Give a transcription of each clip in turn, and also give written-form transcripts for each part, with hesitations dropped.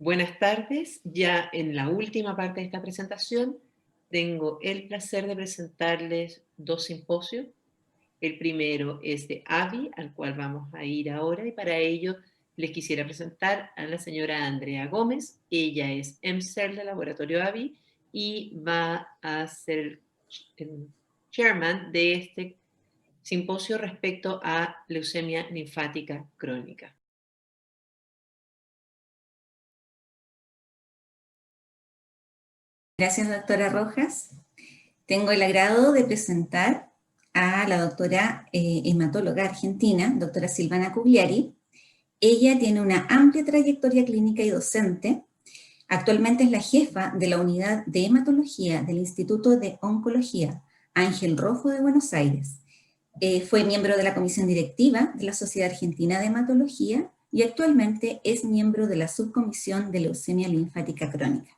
Buenas tardes. Ya en la última parte de esta presentación tengo el placer de presentarles dos simposios. El primero es de AVI, al cual vamos a ir ahora, y para ello les quisiera presentar a la señora Andrea Gómez. Ella es MCER del laboratorio AVI y va a ser el chairman de este simposio respecto a leucemia linfática crónica. Gracias, doctora Rojas. Tengo el agrado de presentar a la doctora hematóloga argentina, doctora Silvana Cugliari. Ella tiene una amplia trayectoria clínica y docente. Actualmente es la jefa de la unidad de hematología del Instituto de Oncología Ángel Rojo de Buenos Aires. Fue miembro de la comisión directiva de la Sociedad Argentina de Hematología y actualmente es miembro de la subcomisión de leucemia linfática crónica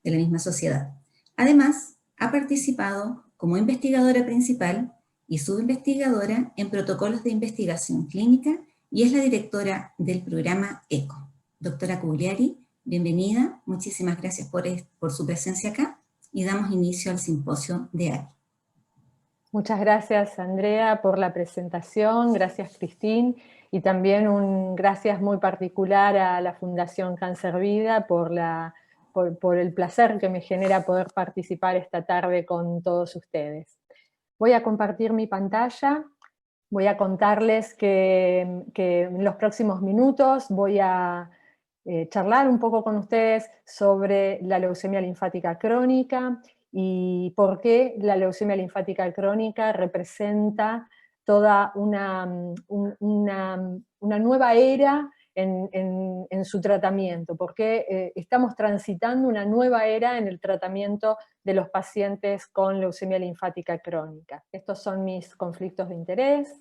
de la misma sociedad. Además, ha participado como investigadora principal y subinvestigadora en protocolos de investigación clínica y es la directora del programa ECO. Doctora Cugliari, bienvenida, muchísimas gracias por su presencia acá y damos inicio al simposio de AVI. Muchas gracias, Andrea, por la presentación, gracias, Cristín, y también un gracias muy particular a la Fundación Cáncer Vida por el placer que me genera poder participar esta tarde con todos ustedes. Voy a compartir mi pantalla, voy a contarles que en los próximos minutos voy a charlar un poco con ustedes sobre la leucemia linfática crónica y por qué la leucemia linfática crónica representa toda una nueva era en su tratamiento, porque estamos transitando una nueva era en el tratamiento de los pacientes con leucemia linfática crónica. Estos son mis conflictos de interés.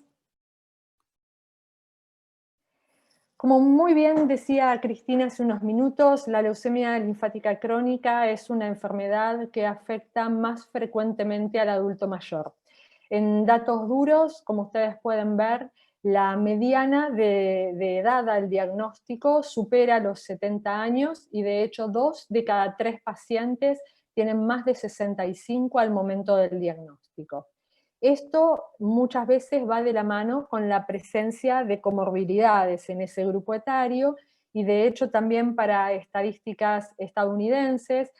Como muy bien decía Cristina hace unos minutos, la leucemia linfática crónica es una enfermedad que afecta más frecuentemente al adulto mayor. En datos duros, como ustedes pueden ver, la mediana de edad al diagnóstico supera los 70 años y de hecho 2 de cada 3 pacientes tienen más de 65 al momento del diagnóstico. Esto muchas veces va de la mano con la presencia de comorbilidades en ese grupo etario y de hecho también para estadísticas estadounidenses,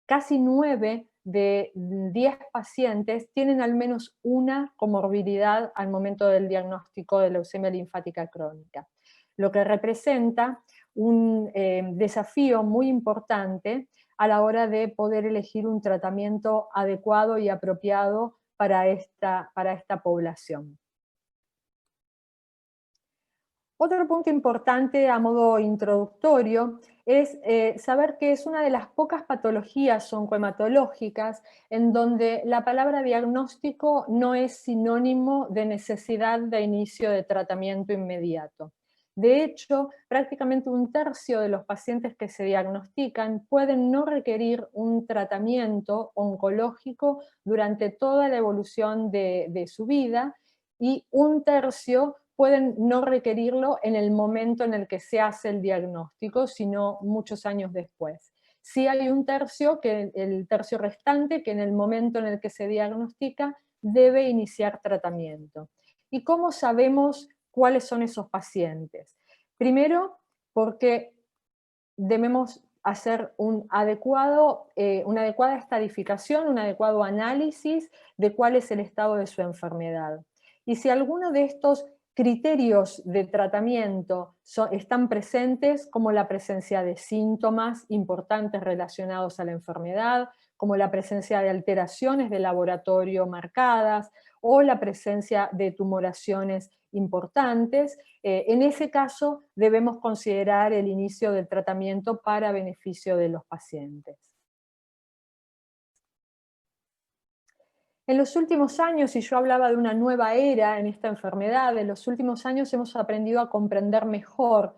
casi 9 de 10 pacientes tienen al menos una comorbilidad al momento del diagnóstico de leucemia linfática crónica, lo que representa un desafío muy importante a la hora de poder elegir un tratamiento adecuado y apropiado para esta población. Otro punto importante a modo introductorio es saber que es una de las pocas patologías oncohematológicas en donde la palabra diagnóstico no es sinónimo de necesidad de inicio de tratamiento inmediato. De hecho, prácticamente un tercio de los pacientes que se diagnostican pueden no requerir un tratamiento oncológico durante toda la evolución de su vida y un tercio pueden no requerirlo en el momento en el que se hace el diagnóstico, sino muchos años después. Sí hay un tercio, el tercio restante, que en el momento en el que se diagnostica debe iniciar tratamiento. ¿Y cómo sabemos cuáles son esos pacientes? Primero, porque debemos hacer una adecuada estadificación, un adecuado análisis de cuál es el estado de su enfermedad. Y si alguno de estos criterios de tratamiento están presentes, como la presencia de síntomas importantes relacionados a la enfermedad, como la presencia de alteraciones de laboratorio marcadas, o la presencia de tumoraciones importantes, en ese caso debemos considerar el inicio del tratamiento para beneficio de los pacientes. En los últimos años, y yo hablaba de una nueva era en esta enfermedad, en los últimos años hemos aprendido a comprender mejor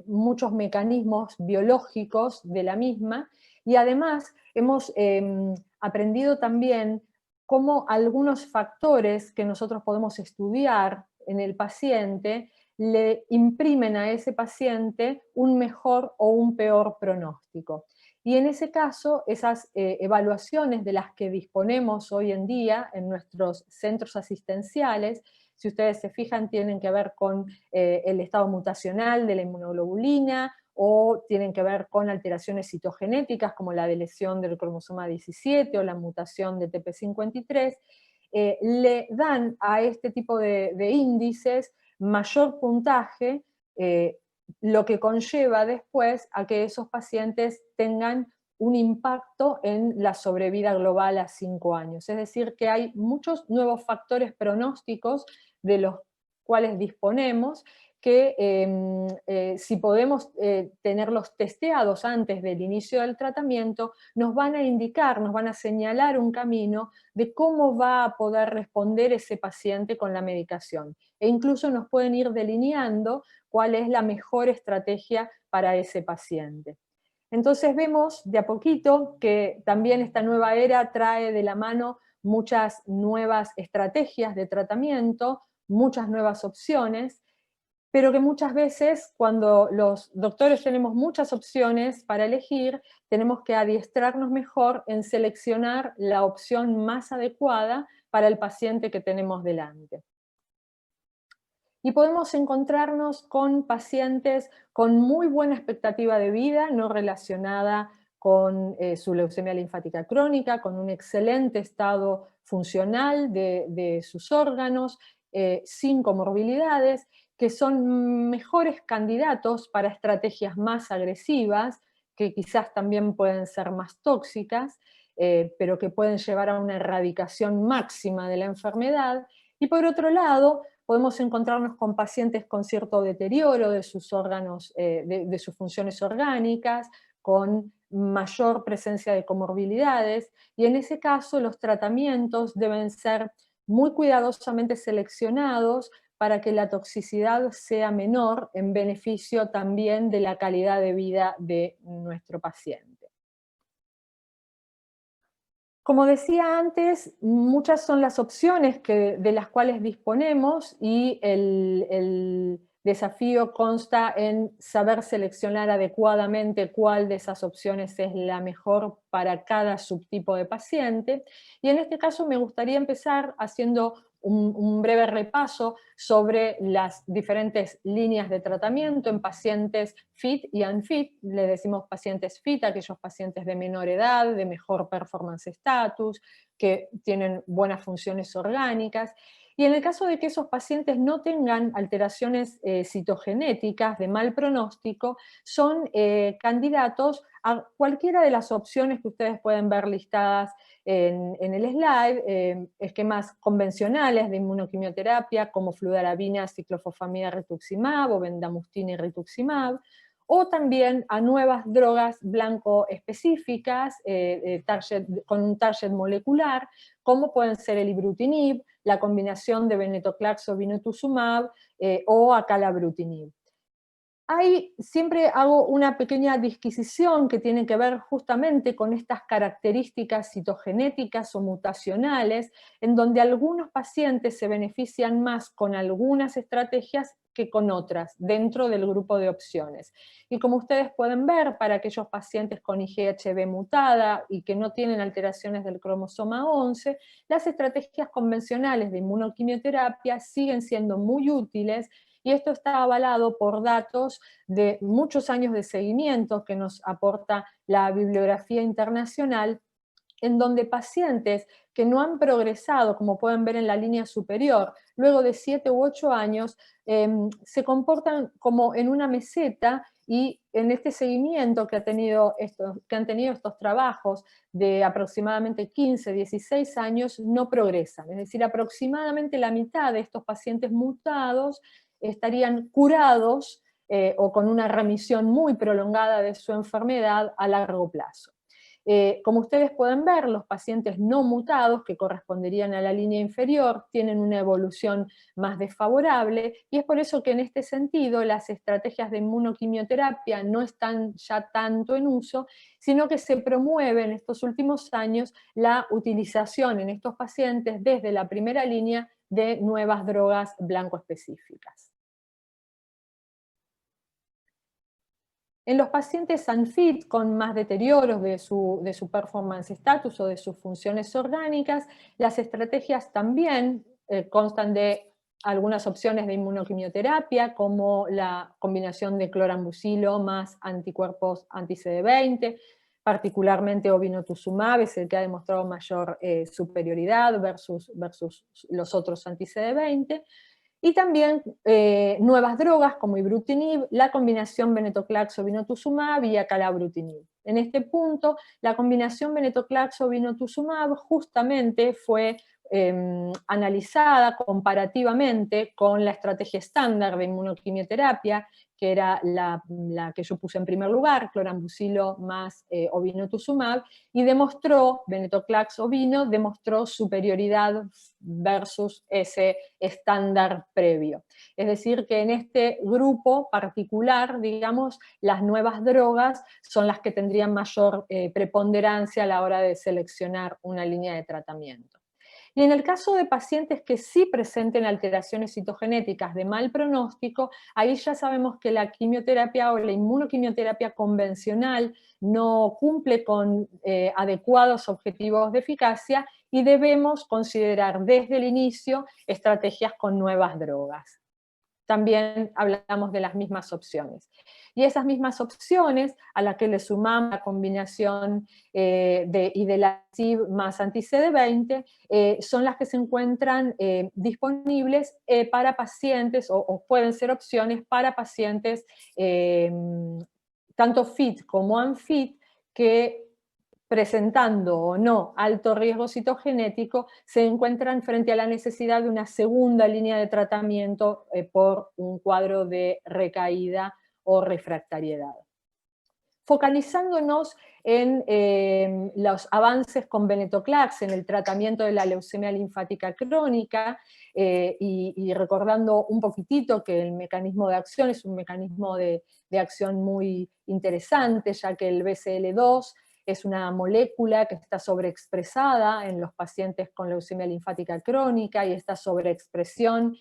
muchos mecanismos biológicos de la misma, y además hemos aprendido también cómo algunos factores que nosotros podemos estudiar en el paciente le imprimen a ese paciente un mejor o un peor pronóstico. Y en ese caso, esas evaluaciones de las que disponemos hoy en día en nuestros centros asistenciales, si ustedes se fijan, tienen que ver con el estado mutacional de la inmunoglobulina, o tienen que ver con alteraciones citogenéticas como la de lesión del cromosoma 17 o la mutación de TP53, le dan a este tipo de índices mayor puntaje, lo que conlleva después a que esos pacientes tengan un impacto en la sobrevida global a 5 años. Es decir, que hay muchos nuevos factores pronósticos de los cuales disponemos, que si podemos tenerlos testeados antes del inicio del tratamiento, nos van a indicar, nos van a señalar un camino de cómo va a poder responder ese paciente con la medicación. E incluso nos pueden ir delineando cuál es la mejor estrategia para ese paciente. Entonces vemos de a poquito que también esta nueva era trae de la mano muchas nuevas estrategias de tratamiento, muchas nuevas opciones, pero que muchas veces cuando los doctores tenemos muchas opciones para elegir, tenemos que adiestrarnos mejor en seleccionar la opción más adecuada para el paciente que tenemos delante. Y podemos encontrarnos con pacientes con muy buena expectativa de vida, no relacionada con su leucemia linfática crónica, con un excelente estado funcional de sus órganos, sin comorbilidades, que son mejores candidatos para estrategias más agresivas, que quizás también pueden ser más tóxicas, pero que pueden llevar a una erradicación máxima de la enfermedad. Y por otro lado, podemos encontrarnos con pacientes con cierto deterioro de sus órganos, de sus funciones orgánicas, con mayor presencia de comorbilidades, y en ese caso los tratamientos deben ser muy cuidadosamente seleccionados para que la toxicidad sea menor en beneficio también de la calidad de vida de nuestro paciente. Como decía antes, muchas son las opciones de las cuales disponemos y el desafío consta en saber seleccionar adecuadamente cuál de esas opciones es la mejor para cada subtipo de paciente. Y en este caso me gustaría empezar haciendo un breve repaso sobre las diferentes líneas de tratamiento en pacientes fit y unfit. Le decimos pacientes fit a aquellos pacientes de menor edad, de mejor performance status, que tienen buenas funciones orgánicas. Y en el caso de que esos pacientes no tengan alteraciones citogenéticas de mal pronóstico, son candidatos a cualquiera de las opciones que ustedes pueden ver listadas en el slide, esquemas convencionales de inmunoquimioterapia como fludarabina, ciclofosfamida, rituximab o bendamustine y rituximab, o también a nuevas drogas blanco específicas con un target molecular, como pueden ser el ibrutinib, la combinación de venetoclax o vinutuximab o acalabrutinib. Ahí siempre hago una pequeña disquisición que tiene que ver justamente con estas características citogenéticas o mutacionales, en donde algunos pacientes se benefician más con algunas estrategias que con otras, dentro del grupo de opciones. Y como ustedes pueden ver, para aquellos pacientes con IGHV mutada y que no tienen alteraciones del cromosoma 11, las estrategias convencionales de inmunoquimioterapia siguen siendo muy útiles, y esto está avalado por datos de muchos años de seguimiento que nos aporta la bibliografía internacional, en donde pacientes que no han progresado, como pueden ver en la línea superior, luego de 7 u 8 años, se comportan como en una meseta, y en este seguimiento que han tenido estos trabajos de aproximadamente 15, 16 años, no progresan. Es decir, aproximadamente la mitad de estos pacientes mutados estarían curados o con una remisión muy prolongada de su enfermedad a largo plazo. Como ustedes pueden ver, los pacientes no mutados, que corresponderían a la línea inferior, tienen una evolución más desfavorable, y es por eso que en este sentido las estrategias de inmunoquimioterapia no están ya tanto en uso, sino que se promueve en estos últimos años la utilización en estos pacientes desde la primera línea de nuevas drogas blanco específicas. En los pacientes unfit con más deterioros de su performance status o de sus funciones orgánicas, las estrategias también constan de algunas opciones de inmunoquimioterapia, como la combinación de clorambucilo más anticuerpos anti-CD20, particularmente obinutuzumab es el que ha demostrado mayor superioridad versus los otros anti-CD20, y también nuevas drogas como ibrutinib, la combinación venetoclax-obinutuzumab y acalabrutinib. En este punto, la combinación venetoclax-obinutuzumab justamente fue analizada comparativamente con la estrategia estándar de inmunoquimioterapia, que era la que yo puse en primer lugar, clorambucilo más obinutuzumab, y demostró, venetoclax-obino, demostró superioridad versus ese estándar previo. Es decir, que en este grupo particular, digamos, las nuevas drogas son las que tendrían mayor preponderancia a la hora de seleccionar una línea de tratamiento. Y en el caso de pacientes que sí presenten alteraciones citogenéticas de mal pronóstico, ahí ya sabemos que la quimioterapia o la inmunoquimioterapia convencional no cumple con adecuados objetivos de eficacia y debemos considerar desde el inicio estrategias con nuevas drogas. También hablamos de las mismas opciones. Y esas mismas opciones, a las que le sumamos la combinación de idelalisib más anti-CD20, son las que se encuentran disponibles para pacientes, o pueden ser opciones para pacientes tanto fit como unfit, que presentando o no alto riesgo citogenético, se encuentran frente a la necesidad de una segunda línea de tratamiento por un cuadro de recaída o refractariedad. Focalizándonos en los avances con venetoclax en el tratamiento de la leucemia linfática crónica y recordando un poquitito que el mecanismo de acción es un mecanismo de acción muy interesante, ya que el BCL2 es una molécula que está sobreexpresada en los pacientes con leucemia linfática crónica, y esta sobreexpresión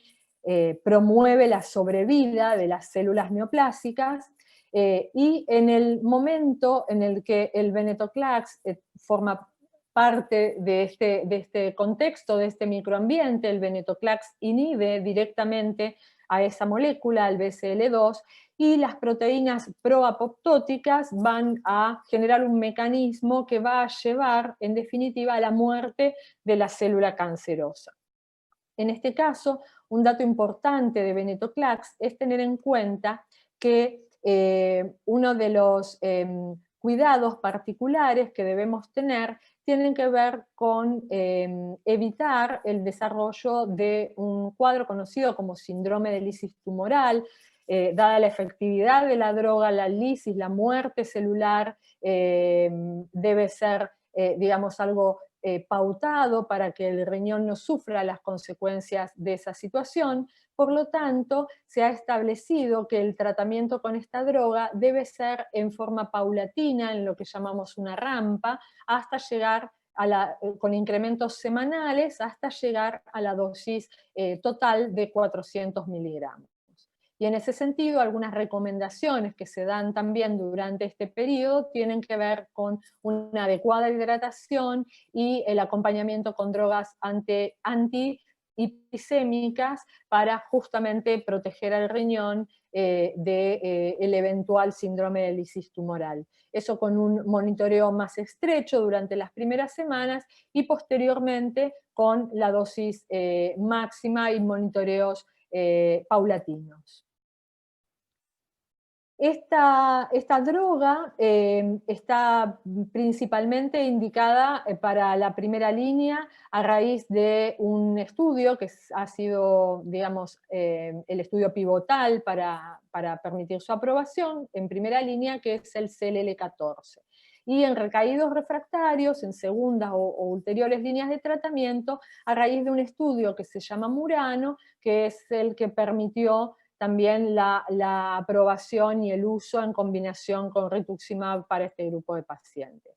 promueve la sobrevida de las células neoplásicas, y en el momento en el que el venetoclax forma parte de este contexto, de este microambiente, el venetoclax inhibe directamente a esa molécula, al BCL2, y las proteínas proapoptóticas van a generar un mecanismo que va a llevar, en definitiva, a la muerte de la célula cancerosa. En este caso, un dato importante de venetoclax es tener en cuenta que uno de los cuidados particulares que debemos tener tienen que ver con evitar el desarrollo de un cuadro conocido como síndrome de lisis tumoral. Dada la efectividad de la droga, la lisis, la muerte celular, debe ser, digamos, algo pautado para que el riñón no sufra las consecuencias de esa situación. Por lo tanto, se ha establecido que el tratamiento con esta droga debe ser en forma paulatina, en lo que llamamos una rampa, hasta llegar con incrementos semanales, hasta llegar a la dosis total de 400 miligramos. Y en ese sentido, algunas recomendaciones que se dan también durante este periodo tienen que ver con una adecuada hidratación y el acompañamiento con drogas antihiperglicémicas para justamente proteger al riñón del eventual síndrome de lisis tumoral. Eso con un monitoreo más estrecho durante las primeras semanas y posteriormente con la dosis máxima y monitoreos paulatinos. Esta droga está principalmente indicada para la primera línea a raíz de un estudio que ha sido, digamos, el estudio pivotal para permitir su aprobación en primera línea, que es el CLL14. Y en recaídos refractarios, en segundas o ulteriores líneas de tratamiento, a raíz de un estudio que se llama Murano, que es el que permitió también la aprobación y el uso en combinación con rituximab para este grupo de pacientes.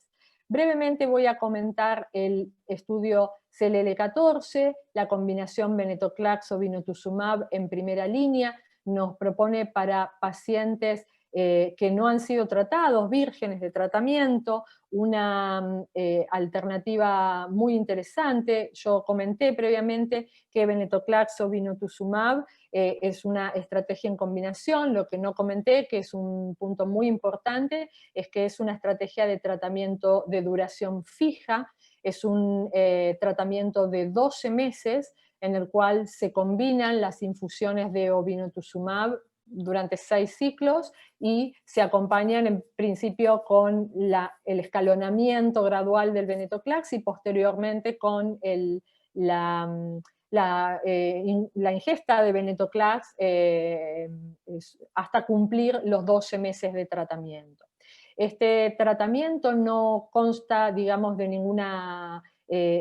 Brevemente voy a comentar el estudio CLL14, la combinación venetoclax-obinutuzumab en primera línea, nos propone para pacientes que no han sido tratados, vírgenes de tratamiento, una alternativa muy interesante. Yo comenté previamente que venetoclax o vinotuzumab es una estrategia en combinación. Lo que no comenté, que es un punto muy importante, es que es una estrategia de tratamiento de duración fija, es un tratamiento de 12 meses en el cual se combinan las infusiones de obinutuzumab durante 6 ciclos y se acompañan en principio con el escalonamiento gradual del venetoclax y posteriormente con la ingesta de venetoclax hasta cumplir los 12 meses de tratamiento. Este tratamiento no consta, digamos, de ninguna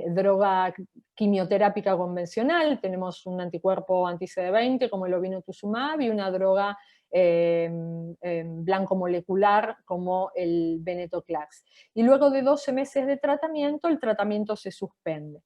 droga quimioterápica convencional. Tenemos un anticuerpo anti-CD20 como el obinutuzumab y una droga blanco molecular como el venetoclax. Y luego de 12 meses de tratamiento, el tratamiento se suspende.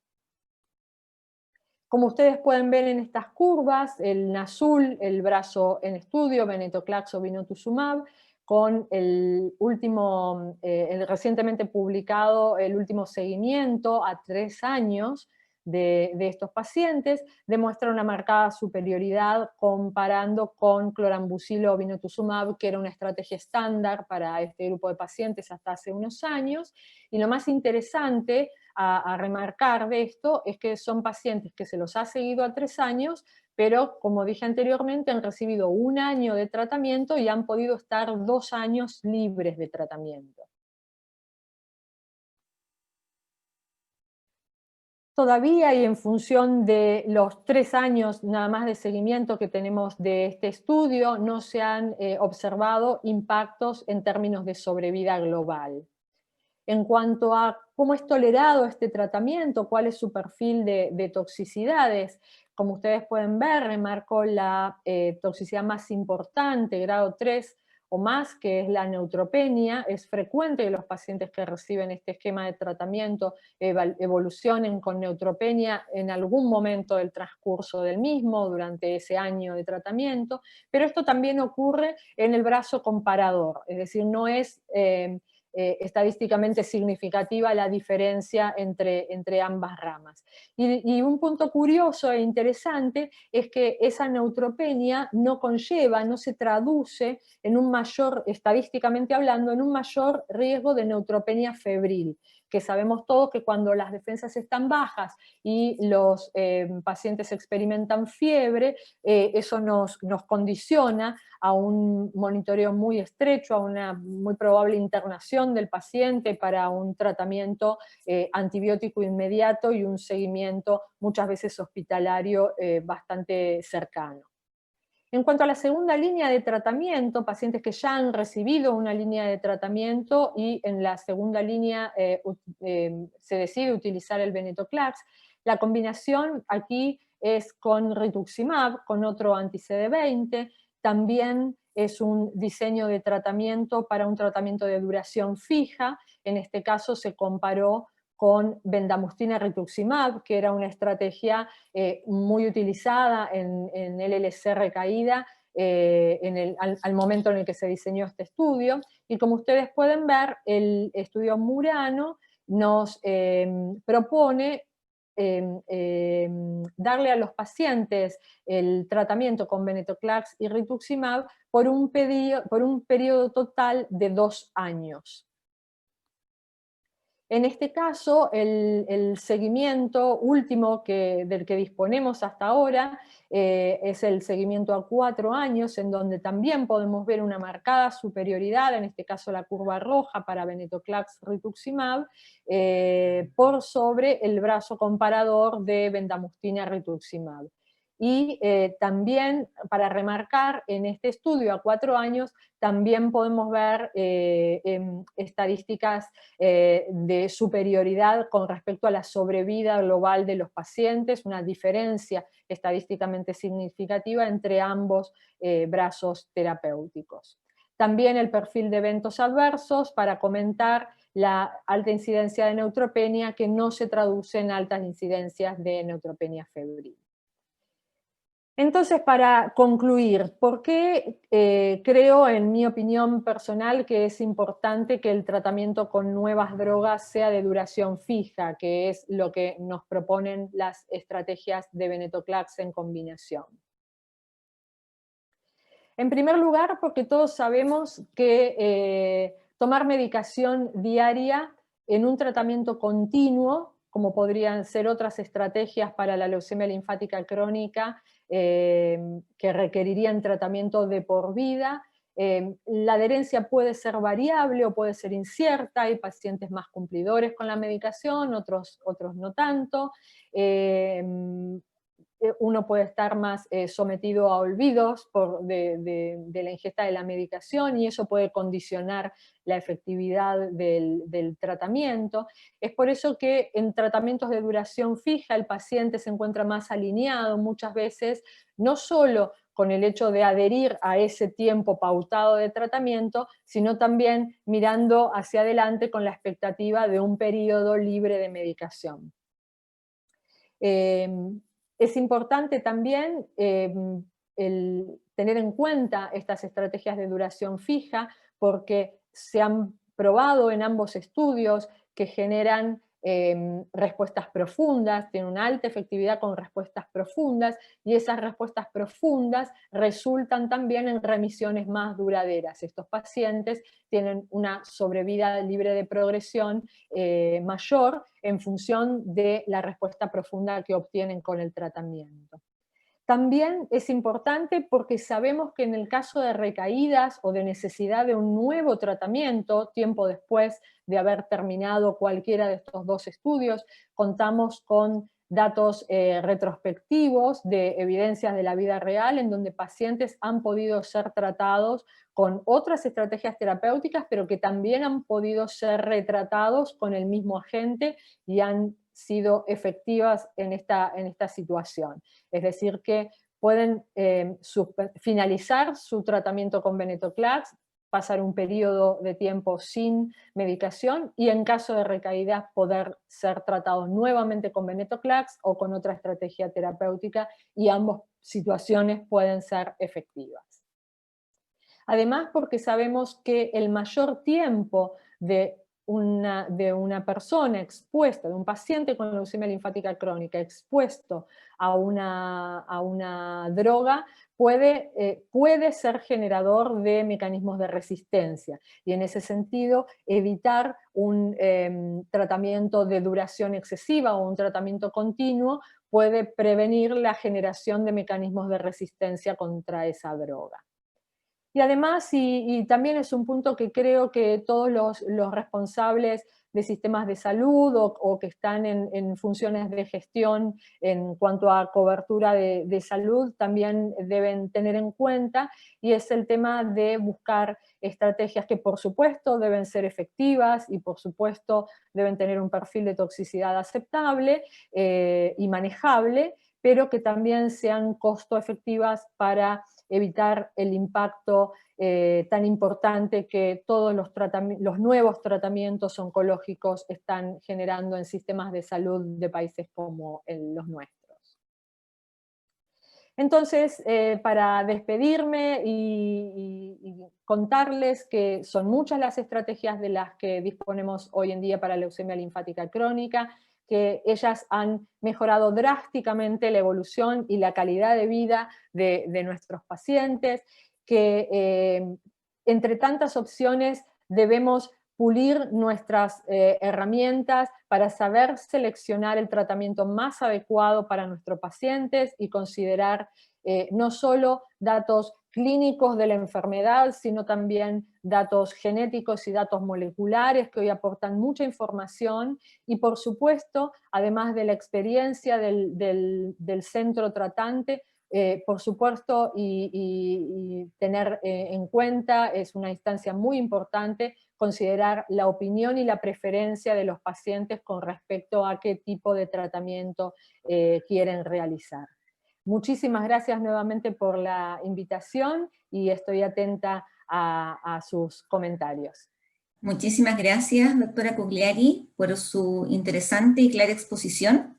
Como ustedes pueden ver en estas curvas, en azul el brazo en estudio, venetoclax o vinotuzumab, con el último, el recientemente publicado, el último seguimiento a 3 años de estos pacientes, demuestra una marcada superioridad comparando con clorambucil o vinotuzumab, que era una estrategia estándar para este grupo de pacientes hasta hace unos años. Y lo más interesante a remarcar de esto es que son pacientes que se los ha seguido a 3 años, pero como dije anteriormente, han recibido 1 año de tratamiento y han podido estar 2 años libres de tratamiento. Todavía y en función de los 3 años nada más de seguimiento que tenemos de este estudio, no se han observado impactos en términos de sobrevida global. En cuanto a cómo es tolerado este tratamiento, cuál es su perfil de toxicidades, como ustedes pueden ver, remarco la toxicidad más importante, grado 3 o más, que es la neutropenia. Es frecuente que los pacientes que reciben este esquema de tratamiento evolucionen con neutropenia en algún momento del transcurso del mismo, durante ese año de tratamiento, pero esto también ocurre en el brazo comparador, es decir, no es estadísticamente significativa la diferencia entre ambas ramas. Y un punto curioso e interesante es que esa neutropenia no conlleva, no se traduce en un mayor, estadísticamente hablando, en un mayor riesgo de neutropenia febril, que sabemos todos que cuando las defensas están bajas y los pacientes experimentan fiebre, eso nos condiciona a un monitoreo muy estrecho, a una muy probable internación del paciente para un tratamiento antibiótico inmediato y un seguimiento muchas veces hospitalario bastante cercano. En cuanto a la segunda línea de tratamiento, pacientes que ya han recibido una línea de tratamiento y en la segunda línea se decide utilizar el venetoclax, la combinación aquí es con rituximab, con otro anti-CD20, también es un diseño de tratamiento para un tratamiento de duración fija. En este caso se comparó con bendamustine rituximab, que era una estrategia muy utilizada en LLC recaída al momento en el que se diseñó este estudio. Y como ustedes pueden ver, el estudio Murano nos propone darle a los pacientes el tratamiento con venetoclax y rituximab por un periodo total de 2 años. En este caso, el seguimiento último del que disponemos hasta ahora es el seguimiento a 4 años, en donde también podemos ver una marcada superioridad, en este caso la curva roja para venetoclax rituximab, por sobre el brazo comparador de bendamustine rituximab. Y también, para remarcar, en este estudio a 4 años, también podemos ver estadísticas de superioridad con respecto a la sobrevida global de los pacientes, una diferencia estadísticamente significativa entre ambos brazos terapéuticos. También el perfil de eventos adversos para comentar la alta incidencia de neutropenia que no se traduce en altas incidencias de neutropenia febril. Entonces, para concluir, ¿por qué creo, en mi opinión personal, que es importante que el tratamiento con nuevas drogas sea de duración fija, que es lo que nos proponen las estrategias de venetoclax en combinación? En primer lugar, porque todos sabemos que tomar medicación diaria en un tratamiento continuo, como podrían ser otras estrategias para la leucemia linfática crónica, que requerirían tratamiento de por vida, la adherencia puede ser variable o puede ser incierta, hay pacientes más cumplidores con la medicación, otros no tanto. Uno puede estar más sometido a olvidos de la ingesta de la medicación y eso puede condicionar la efectividad del tratamiento. Es por eso que en tratamientos de duración fija el paciente se encuentra más alineado muchas veces, no solo con el hecho de adherir a ese tiempo pautado de tratamiento, sino también mirando hacia adelante con la expectativa de un periodo libre de medicación. Es importante también el tener en cuenta estas estrategias de duración fija porque se han probado en ambos estudios que generan respuestas profundas, tienen una alta efectividad con respuestas profundas y esas respuestas profundas resultan también en remisiones más duraderas. Estos pacientes tienen una sobrevida libre de progresión mayor en función de la respuesta profunda que obtienen con el tratamiento. También es importante porque sabemos que en el caso de recaídas o de necesidad de un nuevo tratamiento, tiempo después de haber terminado cualquiera de estos dos estudios, contamos con datos retrospectivos de evidencias de la vida real en donde pacientes han podido ser tratados con otras estrategias terapéuticas, pero que también han podido ser retratados con el mismo agente y han sido efectivas en esta situación. Es decir, que pueden finalizar su tratamiento con venetoclax, pasar un periodo de tiempo sin medicación y en caso de recaídas poder ser tratados nuevamente con venetoclax o con otra estrategia terapéutica y ambas situaciones pueden ser efectivas. Además, porque sabemos que el mayor tiempo de una persona expuesta, de un paciente con leucemia linfática crónica expuesto a una droga, puede ser generador de mecanismos de resistencia. Y en ese sentido, evitar un tratamiento de duración excesiva o un tratamiento continuo puede prevenir la generación de mecanismos de resistencia contra esa droga. Y además, y también es un punto que creo que todos los responsables de sistemas de salud o que están en funciones de gestión en cuanto a cobertura de salud también deben tener en cuenta, y es el tema de buscar estrategias que por supuesto deben ser efectivas y por supuesto deben tener un perfil de toxicidad aceptable y manejable, pero que también sean costo efectivas para evitar el impacto tan importante que todos los nuevos tratamientos oncológicos están generando en sistemas de salud de países como los nuestros. Entonces, para despedirme y contarles que son muchas las estrategias de las que disponemos hoy en día para leucemia linfática crónica, que ellas han mejorado drásticamente la evolución y la calidad de vida de nuestros pacientes, que entre tantas opciones debemos pulir nuestras herramientas para saber seleccionar el tratamiento más adecuado para nuestros pacientes y considerar no solo datos clínicos de la enfermedad, sino también datos genéticos y datos moleculares que hoy aportan mucha información y por supuesto, además de la experiencia del centro tratante, por supuesto, y tener en cuenta, es una instancia muy importante, considerar la opinión y la preferencia de los pacientes con respecto a qué tipo de tratamiento quieren realizar. Muchísimas gracias nuevamente por la invitación y estoy atenta a sus comentarios. Muchísimas gracias, doctora Cugliari, por su interesante y clara exposición.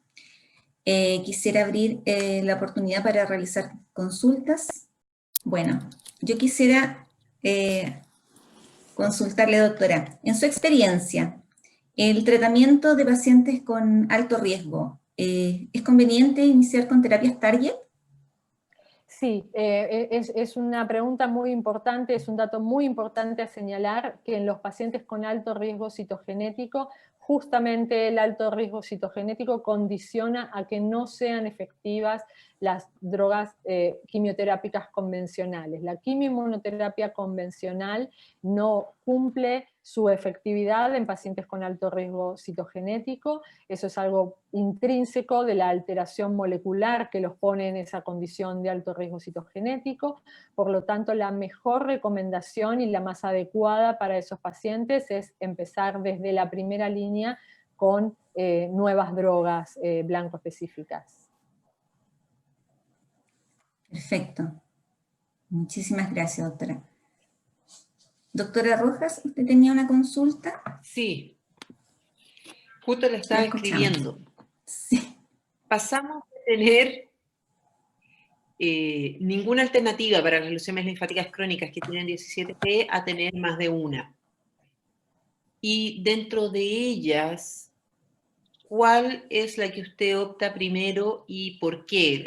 Quisiera abrir la oportunidad para realizar consultas. Bueno, yo quisiera consultarle, doctora, en su experiencia, el tratamiento de pacientes con alto riesgo, ¿es conveniente iniciar con terapias target? Sí, es una pregunta muy importante, es un dato muy importante a señalar que en los pacientes con alto riesgo citogenético, justamente el alto riesgo citogenético condiciona a que no sean efectivas las drogas quimioterápicas convencionales. La quimioinmunoterapia convencional no cumple su efectividad en pacientes con alto riesgo citogenético. Eso es algo intrínseco de la alteración molecular que los pone en esa condición de alto riesgo citogenético. Por lo tanto, la mejor recomendación y la más adecuada para esos pacientes es empezar desde la primera línea con nuevas drogas blanco específicas. Perfecto. Muchísimas gracias, doctora. Doctora Rojas, ¿usted tenía una consulta? Sí, justo la estaba escribiendo. Sí. Pasamos de tener ninguna alternativa para las leucemias linfáticas crónicas que tienen 17P a tener más de una. Y dentro de ellas, ¿cuál es la que usted opta primero y por qué?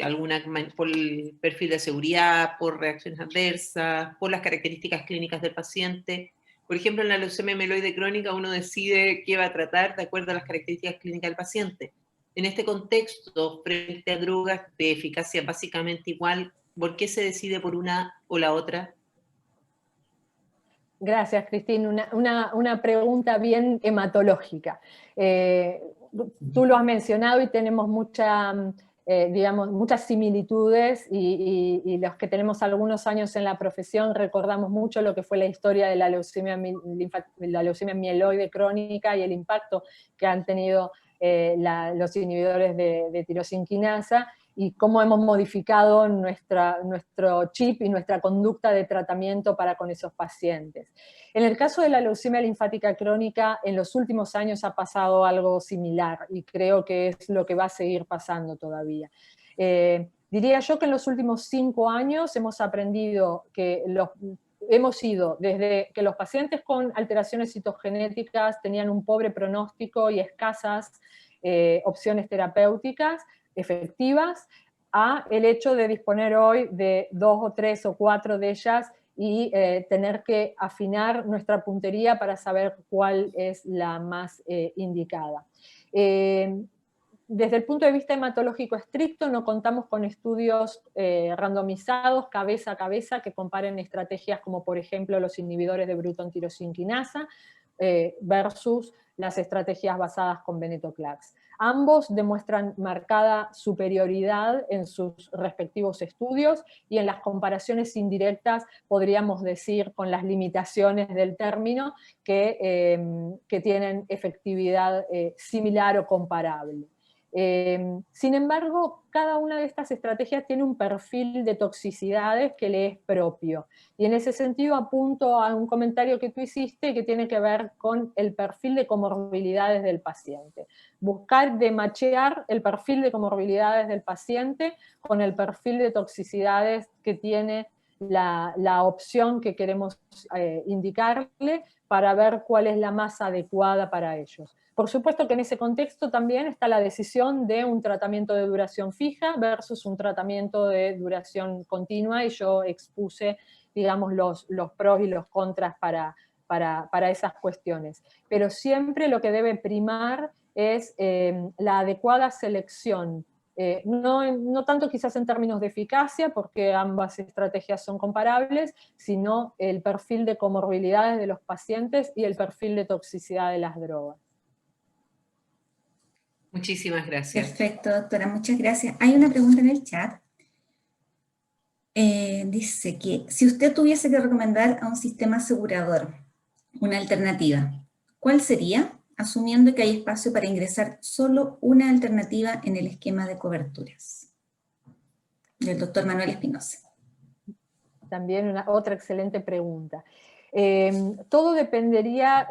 ¿Por el perfil de seguridad, por reacciones adversas, por las características clínicas del paciente? Por ejemplo, en la leucemia mieloide crónica uno decide qué va a tratar de acuerdo a las características clínicas del paciente. En este contexto, frente a drogas de eficacia básicamente igual, ¿por qué se decide por una o la otra? Gracias, Cristina. Una pregunta bien hematológica. Tú lo has mencionado y tenemos digamos, muchas similitudes y los que tenemos algunos años en la profesión recordamos mucho lo que fue la historia de la leucemia mieloide crónica y el impacto que han tenido los inhibidores de tirosina quinasa, y cómo hemos modificado nuestro chip y nuestra conducta de tratamiento para con esos pacientes. En el caso de la leucemia linfática crónica, en los últimos años ha pasado algo similar, y creo que es lo que va a seguir pasando todavía. Diría yo que en los últimos 5 años hemos aprendido que hemos ido desde que los pacientes con alteraciones citogenéticas tenían un pobre pronóstico y escasas opciones terapéuticas efectivas, a el hecho de disponer hoy de 2 o 3 o 4 de ellas y tener que afinar nuestra puntería para saber cuál es la más indicada. Desde el punto de vista hematológico estricto, no contamos con estudios randomizados cabeza a cabeza que comparen estrategias como, por ejemplo, los inhibidores de Bruton tirosina quinasa versus las estrategias basadas con venetoclax. Ambos demuestran marcada superioridad en sus respectivos estudios, y en las comparaciones indirectas podríamos decir, con las limitaciones del término, que tienen efectividad similar o comparable. Sin embargo, cada una de estas estrategias tiene un perfil de toxicidades que le es propio. Y en ese sentido apunto a un comentario que tú hiciste que tiene que ver con el perfil de comorbilidades del paciente. Buscar de machear el perfil de comorbilidades del paciente con el perfil de toxicidades que tiene la opción que queremos indicarle, para ver cuál es la más adecuada para ellos. Por supuesto que en ese contexto también está la decisión de un tratamiento de duración fija versus un tratamiento de duración continua, y yo expuse, digamos, los pros y los contras para esas cuestiones. Pero siempre lo que debe primar es la adecuada selección, no tanto quizás en términos de eficacia, porque ambas estrategias son comparables, sino el perfil de comorbilidades de los pacientes y el perfil de toxicidad de las drogas. Muchísimas gracias. Perfecto, doctora, muchas gracias. Hay una pregunta en el chat. Dice que si usted tuviese que recomendar a un sistema asegurador una alternativa, ¿cuál sería? Asumiendo que hay espacio para ingresar solo una alternativa en el esquema de coberturas. Del doctor Manuel Espinosa. También otra excelente pregunta. Todo dependería,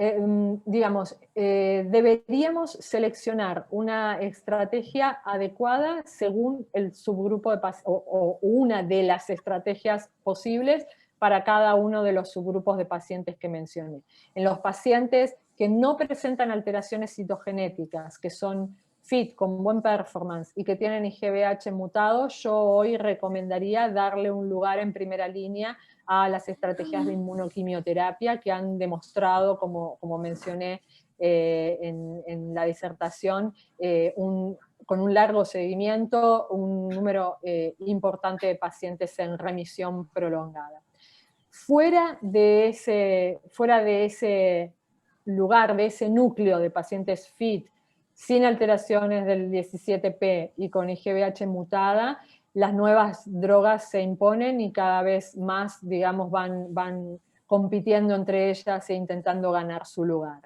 digamos, deberíamos seleccionar una estrategia adecuada según el subgrupo de o una de las estrategias posibles para cada uno de los subgrupos de pacientes que mencioné. En los pacientes que no presentan alteraciones citogenéticas, que son fit, con buen performance y que tienen IGBH mutado, yo hoy recomendaría darle un lugar en primera línea a las estrategias de inmunoquimioterapia que han demostrado, como mencioné en la disertación, con un largo seguimiento, un número importante de pacientes en remisión prolongada. Fuera de ese lugar, de ese núcleo de pacientes fit, sin alteraciones del 17P y con IGBH mutada, las nuevas drogas se imponen y cada vez más, digamos, van compitiendo entre ellas e intentando ganar su lugar.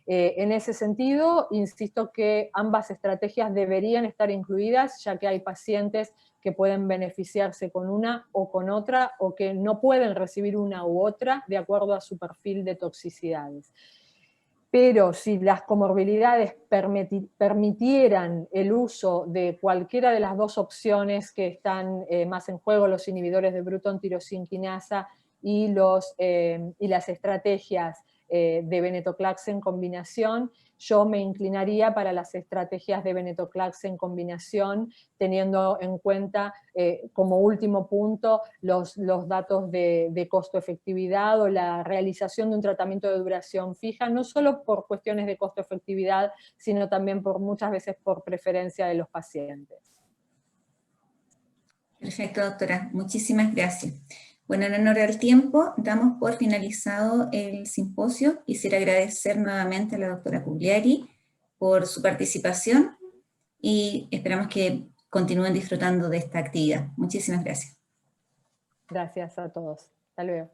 En ese sentido, insisto que ambas estrategias deberían estar incluidas, ya que hay pacientes que pueden beneficiarse con una o con otra, o que no pueden recibir una u otra de acuerdo a su perfil de toxicidades. Pero si las comorbilidades permitieran el uso de cualquiera de las dos opciones que están más en juego, los inhibidores de Bruton tirosina quinasa y las estrategias de venetoclax en combinación, yo me inclinaría para las estrategias de venetoclax en combinación, teniendo en cuenta como último punto los datos de costo-efectividad o la realización de un tratamiento de duración fija, no solo por cuestiones de costo-efectividad, sino también muchas veces por preferencia de los pacientes. Perfecto, doctora. Muchísimas gracias. Bueno, en honor al tiempo, damos por finalizado el simposio. Quisiera agradecer nuevamente a la doctora Cugliari por su participación y esperamos que continúen disfrutando de esta actividad. Muchísimas gracias. Gracias a todos. Hasta luego.